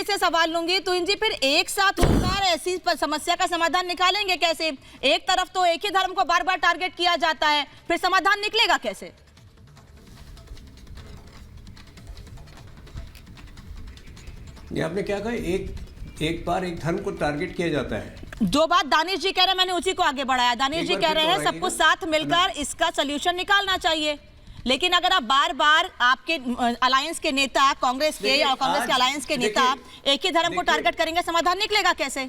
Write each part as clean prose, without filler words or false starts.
से सवाल लूंगी। तो जी फिर एक साथ होकर ऐसी समस्या का समाधान निकालेंगे कैसे? एक तरफ तो एक ही धर्म को बार बार टारगेट किया जाता है, फिर समाधान निकलेगा कैसे? ये आपने क्या कहा, एक बार एक धर्म को टारगेट किया जाता है? जो बात दानिश जी कह रहे हैं मैंने उसी को आगे बढ़ाया। दानिश जी कह रहे हैं सबको साथ मिलकर इसका सोल्यूशन निकालना चाहिए, लेकिन अगर आप बार बार आपके अलायंस के नेता कांग्रेस के और कांग्रेस के अलायंस के नेता एक ही धर्म को टारगेट करेंगे, समाधान निकलेगा कैसे?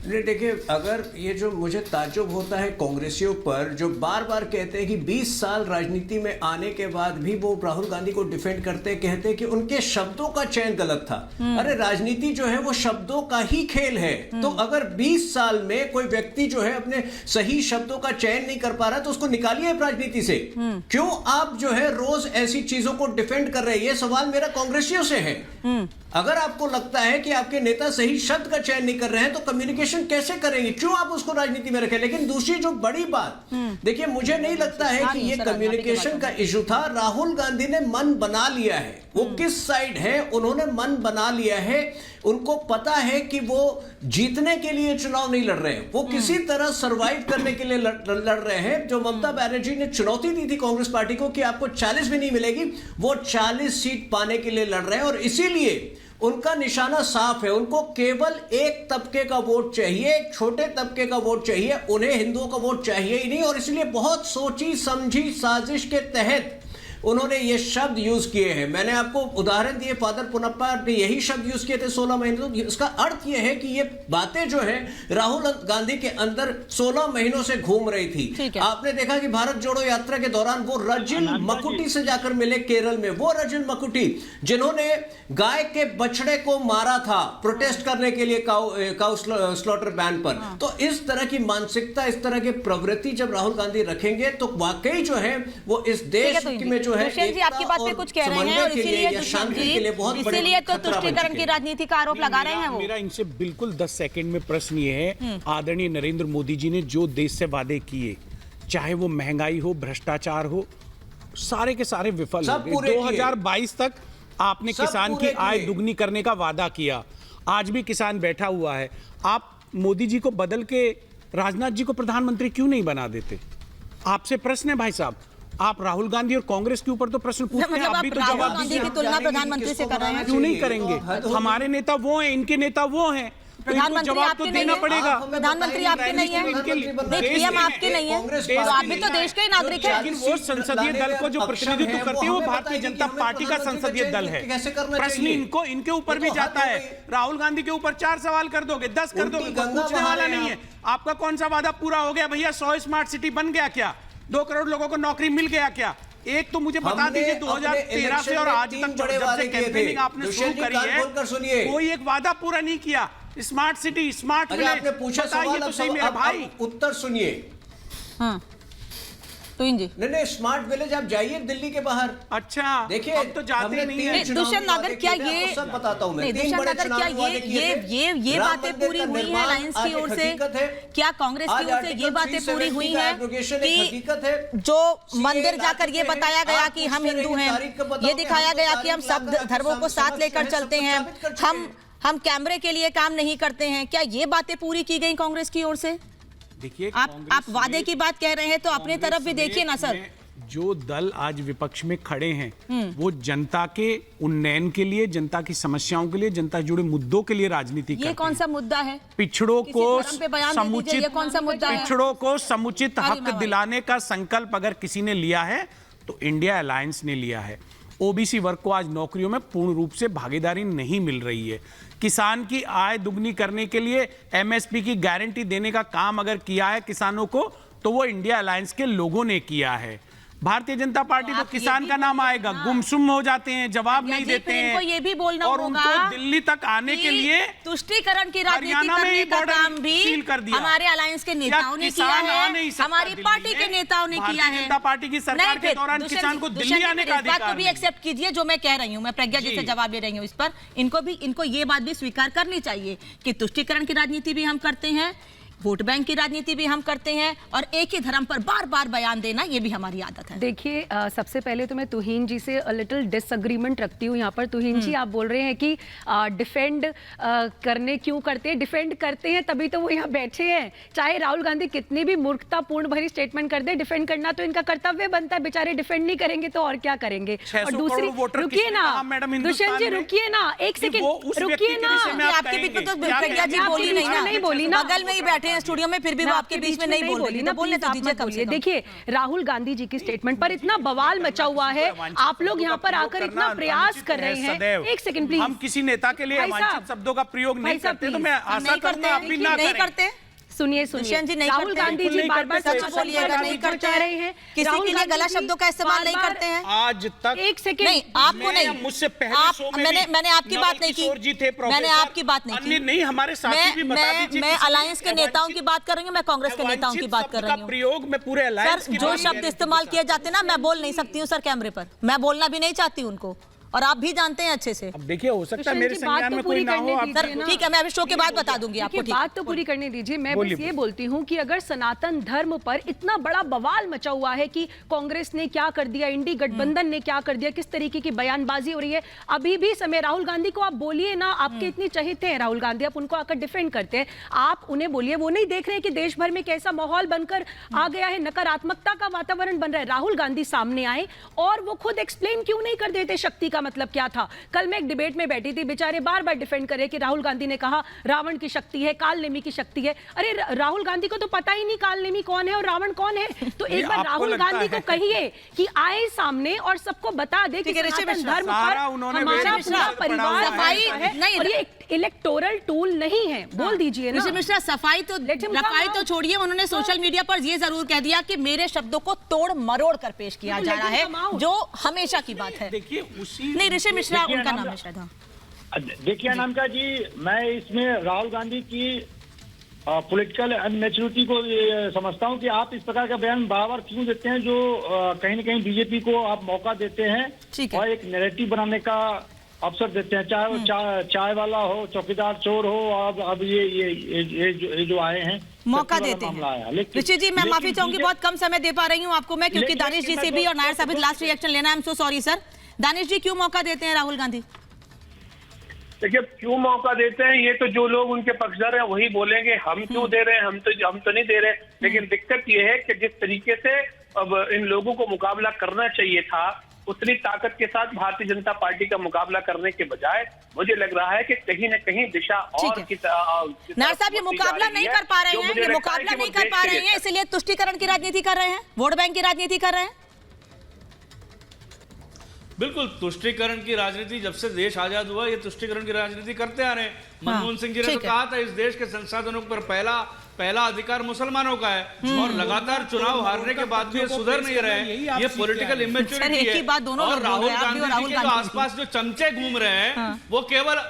देखिए, अगर ये जो मुझे ताज्जुब होता है कांग्रेसियों पर जो बार बार कहते हैं कि 20 साल राजनीति में आने के बाद भी वो राहुल गांधी को डिफेंड करते हैं, कहते हैं कि उनके शब्दों का चयन गलत था। अरे राजनीति जो है वो शब्दों का ही खेल है। तो अगर 20 साल में कोई व्यक्ति जो है अपने सही शब्दों का चयन नहीं कर पा रहा तो उसको निकालिए राजनीति से। क्यों आप जो है रोज ऐसी चीजों को डिफेंड कर रहे हैं? ये सवाल मेरा कांग्रेसियों से है। अगर आपको लगता है कि आपके नेता सही शब्द का चयन नहीं कर रहे हैं तो कम्युनिकेशन कैसे करेंगे? क्यों आप उसको राजनीति में रखें? लेकिन दूसरी जो बड़ी बात, देखिए मुझे नहीं लगता है कि ये कम्युनिकेशन का इशू था। राहुल गांधी ने मन बना लिया है वो किस साइड है, उन्होंने मन बना लिया है। उनको पता है कि वो जीतने के लिए चुनाव नहीं लड़ रहे हैं, वो किसी तरह सरवाइव करने के लिए लड़ रहे हैं। जो ममता बनर्जी ने चुनौती दी थी कांग्रेस पार्टी को कि आपको 40 भी नहीं मिलेगी, वो 40 सीट पाने के लिए लड़ रहे हैं। और इसीलिए उनका निशाना साफ है, उनको केवल एक तबके का वोट चाहिए, एक छोटे तबके का वोट चाहिए, उन्हें हिंदुओं का वोट चाहिए ही नहीं। और इसलिए बहुत सोची समझी साजिश के तहत उन्होंने ये शब्द यूज किए हैं। मैंने आपको उदाहरण दिए, फादर पुनप्पा ने यही शब्द यूज किए थे 16 महीनों। तो इसका अर्थ यह है कि ये बातें जो है राहुल गांधी के अंदर 16 महीनों से घूम रही थी। आपने देखा कि भारत जोड़ो यात्रा के दौरान वो रजिल मकुटी से जाकर मिले केरल में, वो रजिल मकुटी जिन्होंने गाय के बछड़े को मारा था प्रोटेस्ट करने के लिए काउ स्लॉटर बैन पर। तो इस तरह की मानसिकता, इस तरह की प्रवृत्ति जब राहुल गांधी रखेंगे तो वाकई जो है वो इस देश में दुष्यंत जी आपकी बात पे कुछ कह रहे हैं और इसीलिए दुष्यंत जी इसीलिए तो तुष्टीकरण की राजनीति का आरोप लगा रहे हैं। वो मेरा इनसे बिल्कुल 10 सेकंड में प्रश्न ये है, आदरणीय नरेंद्र मोदी जी ने जो देश से वादे किए, चाहे वो महंगाई हो, भ्रष्टाचार हो, सारे के सारे विफल हो गए। 2022 तक आपने किसान की आय दुगनी करने का वादा किया, आज भी किसान बैठा हुआ है। आप मोदी जी को बदल के राजनाथ जी को प्रधानमंत्री क्यों नहीं बना देते? आपसे प्रश्न है भाई साहब। आप राहुल गांधी और कांग्रेस के ऊपर तो प्रश्न पूछते हैं, आप भी तो जवाब गांधी की तुलना प्रधानमंत्री से कर रहे हैं। क्यों नहीं करेंगे? हमारे नेता वो हैं, इनके नेता वो हैं, प्रधानमंत्री जवाब तो देना पड़ेगा। प्रधानमंत्री आपके नहीं है, पीएम आपके नहीं है, तो आप भी तो देश के नागरिक हैं। लेकिन वो संसदीय दल को जो प्रतिनिधित्व करती है वो भारतीय जनता पार्टी का संसदीय दल है। प्रश्न इनके ऊपर भी जाता है। राहुल गांधी के ऊपर 4 सवाल कर दोगे, 10 कर दोगे, पूछने वाला नहीं है। आपका कौन सा वादा पूरा हो गया भैया? 100 स्मार्ट सिटी बन गया क्या? 2 करोड़ लोगों को नौकरी मिल गया क्या? एक तो मुझे बता दीजिए 2013 से और आज तक जब से कैंपेनिंग आपने शुरू करी है कोई एक वादा पूरा नहीं किया। स्मार्ट सिटी, स्मार्ट विलेज, आपने पूछा सवाल, तो सही मेरा भाई उत्तर सुनिए। हाँ तो जी नहीं, स्मार्ट विलेज आप जाइए दिल्ली के बाहर। अच्छा देखिए अब तो जाते नहीं है। दुष्यंत नागर क्या ये सब बताता हूं मैं, दुष्यंत नागर क्या ये बातें पूरी हुई है अलायंस की ओर से? क्या कांग्रेस की ओर से ये बातें पूरी हुई है कि जो मंदिर जाकर ये बताया गया कि हम हिंदू हैं, ये दिखाया गया कि हम सब धर्मों को साथ लेकर चलते हैं, हम कैमरे के लिए काम नहीं करते हैं, क्या ये बातें पूरी की गई कांग्रेस की ओर से? देखिए आप वादे की बात कह रहे हैं तो अपनी तरफ भी देखिए ना सर। जो दल आज विपक्ष में खड़े हैं वो जनता के उन्नयन के लिए, जनता की समस्याओं के लिए, जनता से जुड़े मुद्दों के लिए राजनीति करते हैं। ये कौन सा मुद्दा है? पिछड़ों को समुचित, कौन सा मुद्दा है? पिछड़ों को समुचित हक दिलाने का संकल्प अगर किसी ने लिया है तो इंडिया अलायंस ने लिया है। ओबीसी वर्ग को आज नौकरियों में पूर्ण रूप से भागीदारी नहीं मिल रही है। किसान की आय दुगनी करने के लिए एमएसपी की गारंटी देने का काम अगर किया है किसानों को तो वो इंडिया अलायंस के लोगों ने किया है। भारतीय जनता पार्टी तो किसान का नाम आएगा, गुमसुम हो जाते हैं, जवाब नहीं देते हैं। इनको ये भी बोलना और उनको दिल्ली तक आने के लिए तुष्टीकरण की राजनीति करने का काम भी हमारे अलायंस के नेताओं ने किया है, हमारी पार्टी के नेताओं ने किया है। जनता पार्टी की सरकार के दौरान किसान को दिल्ली आने का अधिकार बात को भी एक्सेप्ट कीजिए जो मैं कह रही हूँ, मैं प्रज्ञा जी से जवाब दे रही हूँ इस पर। इनको ये बात भी स्वीकार करनी चाहिए कि तुष्टीकरण की राजनीति भी हम करते हैं, वोट बैंक की राजनीति भी हम करते हैं और एक ही धर्म पर बार बार बयान देना ये भी हमारी आदत है। देखिए सबसे पहले तो मैं तुहीन जी से लिटिल डिसएग्रीमेंट रखती हूँ यहाँ पर। तुहीन जी आप बोल रहे हैं कि डिफेंड करने क्यों करते हैं, डिफेंड करते हैं तभी तो वो यहाँ बैठे हैं। चाहे राहुल गांधी कितनी भी मूर्खतापूर्ण भरी स्टेटमेंट कर दे, डिफेंड करना तो इनका कर्तव्य बनता है। बेचारे डिफेंड नहीं करेंगे तो और क्या करेंगे। और दूसरी, रुकिए ना दुष्यंत जी, रुकिए ना एक सेकंड, रुकिए ना। आपके बीच में तो प्रज्ञा जी बोली नहीं बोली ना, बगल में ही बैठे हैं स्टूडियो में, फिर भी वो आपके बीच में नहीं बोली ना, बोलने तो दीजिए कम से कम। देखिए राहुल गांधी जी की स्टेटमेंट पर इतना बवाल मचा हुआ है, आप लोग यहाँ पर आकर इतना प्रयास कर रहे हैं। एक सेकंड प्लीज, हम किसी नेता के लिए अवांछित शब्दों का प्रयोग नहीं करते, तो मैं आशा करूंगा आप भी ना करें। सुनिए राहुल गांधी जी बार बार सच बोलिएगा, नहीं करते रहे हैं, किसी के लिए गलत शब्दों का इस्तेमाल नहीं करते हैं आज तक। एक सेकंड, नहीं आपको नहीं, मुझसे पहले मैंने आपकी बात नहीं की, मैंने आपकी बात नहीं की, नहीं हमारे साथी भी बता दीजिए। मैं अलायंस के नेताओं की बात कर रही हूँ, मैं कांग्रेस के नेताओं की बात कर रही हूँ। प्रयोग में पूरे अलायंस सर जो शब्द इस्तेमाल किए जाते हैं ना, मैं बोल नहीं सकती हूँ सर कैमरे पर, मैं बोलना भी नहीं चाहती उनको, और आप भी जानते हैं अच्छे से। अब देखिए हो सकता है मेरे संज्ञान में कोई ना हो। सर ठीक है, मैं अभी शो के बाद बता दूंगी आपको। बात तो पूरी करने दीजिए। मैं बस ये बोलती हूँ कि अगर सनातन धर्म पर इतना बड़ा बवाल मचा हुआ है कि कांग्रेस ने क्या कर दिया, इंडी गठबंधन ने क्या कर दिया, किस तरीके की बयानबाजी हो रही है, अभी भी समय राहुल गांधी को आप बोलिए ना, आपके इतने चहेते हैं राहुल गांधी, आप उनको आकर डिफेंड करते हैं, आप उन्हें बोलिए। वो नहीं देख रहे हैं कि देश भर में कैसा माहौल बनकर आ गया है, नकारात्मकता का वातावरण बन रहा है। राहुल गांधी सामने आए और वो खुद एक्सप्लेन क्यों नहीं कर देते शक्ति का मतलब क्या था। कल मैं एक डिबेट में बैठी थी, बेचारे बार बार डिफेंड करे कि राहुल गांधी ने कहा रावण की शक्ति है, काल नेमी की शक्ति है। अरे राहुल गांधी को तो पता ही नहीं काल नेमी कौन है और रावण कौन है। तो एक बार राहुल गांधी को कहिए कि आए सामने और सबको बता दे कि सनातन धर्म पर हमारा पूरा परिवार है और ये इलेक्टोरल टूल नहीं है। बोल दीजिए ना मिश्रा, सफाई तो छोड़िए, उन्होंने सोशल मीडिया पर ये जरूर कह दिया कि मेरे शब्दों को तोड़ मरोड़ कर पेश किया जा रहा है, जो हमेशा की बात है। देखिए उसी नहीं, ऋषि मिश्रा उनका नाम है शायद। देखिए अनामिका जी, मैं इसमें राहुल गांधी की पॉलिटिकल अनमेच्योरिटी को समझता हूं कि आप इस प्रकार का बयान बार बार क्यों देते हैं, जो कहीं न कहीं बीजेपी को आप मौका देते हैं और एक नैरेटिव बनाने का अवसर देते हैं, चाहे वो चाय वाला हो, चौकीदार चोर हो, अब ये जो आए हैं मौका देते हैं। ऋषि जी मैं माफी चाहूंगी, बहुत कम समय दे पा रही हूँ आपको मैं, क्योंकि दानिश जी से भी और नायर साहब लास्ट रिएक्शन लेना है। I am so sorry sir. Danish ji क्यों मौका देते हैं राहुल गांधी? देखिए क्यों मौका देते हैं, ये तो जो लोग उनके पक्षधर हैं वही बोलेंगे, हम क्यों दे रहे हैं, हम तो नहीं दे रहे। लेकिन दिक्कत ये है कि जिस तरीके से अब इन लोगों को मुकाबला करना चाहिए था, उतनी ताकत के साथ भारतीय जनता पार्टी का मुकाबला करने के बजाय मुझे लग रहा है कि कहीं न कहीं दिशा और नायर साहब ये मुकाबला नहीं कर पा रहे हैं, ये मुकाबला नहीं कर पा रहे हैं, इसलिए तुष्टीकरण की राजनीति कर रहे हैं, वोट बैंक की राजनीति कर रहे हैं। बिल्कुल, तुष्टीकरण की राजनीति जब से देश आजाद हुआ ये तुष्टीकरण की राजनीति करते आ रहे हैं। मनमोहन सिंह जी ने तो कहा था इस देश के संसाधनों पर पहला अधिकार मुसलमानों का है, और लगातार चुनाव हारने के बाद भी ये सुधर नहीं रहे। ये पॉलिटिकल इमेच्योरिटी है। और राहुल गांधी जी के आसपास जो चमचे घूम रहे हैं वो केवल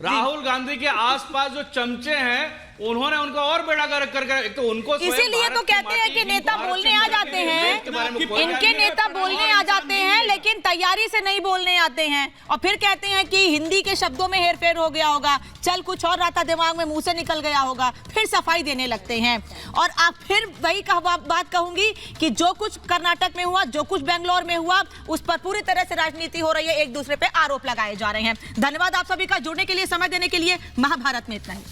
राहुल गांधी के आसपास जो चमचे हैं उन्होंने उनको और बेड़ा गर्क करके, तो उनको इसीलिए तो कहते हैं कि नेता बोलने आ जाते हैं, इनके नेता बोलने आ जाते हैं लेकिन तैयारी से नहीं बोलने आते हैं, और फिर कहते हैं कि हिंदी के शब्दों में हेरफेर हो गया होगा, चल कुछ और रहा था दिमाग में, मुंह से निकल गया होगा, फिर सफाई देने लगते हैं। और आप फिर वही बात कहूंगी कि जो कुछ कर्नाटक में हुआ, जो कुछ बेंगलोर में हुआ, उस पर पूरी तरह से राजनीति हो रही है, एक दूसरे पे आरोप लगाए जा रहे हैं। धन्यवाद आप सभी का जुड़ने के लिए, समय देने के लिए। महाभारत में इतना ही।